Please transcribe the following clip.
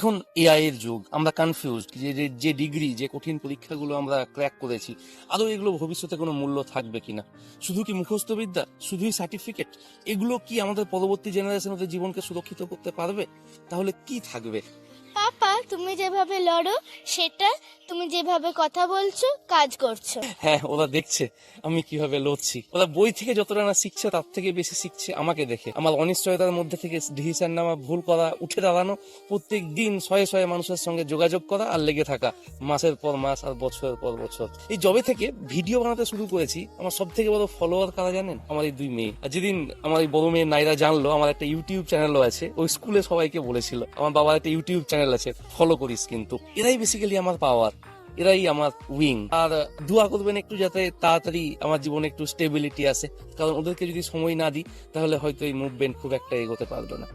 এখন এআই এর যুগ, আমরা কনফিউজড যে ডিগ্রি, যে কঠিন পরীক্ষাগুলো আমরা ক্র্যাক করেছি, আদৌ এগুলো ভবিষ্যতে কোনো মূল্য থাকবে কিনা? শুধু কি মুখস্থ বিদ্যা, শুধুই সার্টিফিকেট, এগুলো কি আমাদের পরবর্তী জেনারেশনের জীবনকে সুরক্ষিত করতে পারবে? তাহলে কি থাকবে? পাপা, তুমি যেভাবে লড়ো সেটা, তুমি যেভাবে কথা বলছো, কাজ করছো। হ্যাঁ, ওরা দেখছে আমি কিভাবে লড়ছি। ওরা বই থেকে যতটা না শিখছে তার থেকে বেশি শিখছে আমাকে দেখে। আমার অনিশ্চয়তার মধ্যে থেকে ডিসিশন নেওয়া, ভুল করা, উঠে দাঁড়ানো, প্রত্যেক দিন শয়ে শয়ে মানুষের সঙ্গে যোগাযোগ করা আর লেগে থাকা মাসের পর মাস আর বছরের পর বছর। এই জবে থেকে ভিডিও বানাতে শুরু করেছি, আমার সব থেকে বড় ফলোয়ার কারা জানেন? আমার এই 2 মেয়ে। আর যেদিন আমার এই বড় মেয়ে নাইরা জানলো আমার একটা ইউটিউব চ্যানেলও আছে, ওই স্কুলে সবাইকে বলেছিল আমার বাবার একটা ইউটিউব চ্যানেল আছে, ফলো করিস। কিন্তু এরাই বেসিক্যালি আমার পাওয়ার, এরাই আমার উইং। আর দোয়া করবেন একটু যাতে তাড়াতাড়ি আমার জীবনে একটু স্টেবিলিটি আসে, কারণ ওদেরকে যদি সময় না দিই তাহলে হয়তো এই মুভমেন্ট খুব একটা এগোতে পারবে না।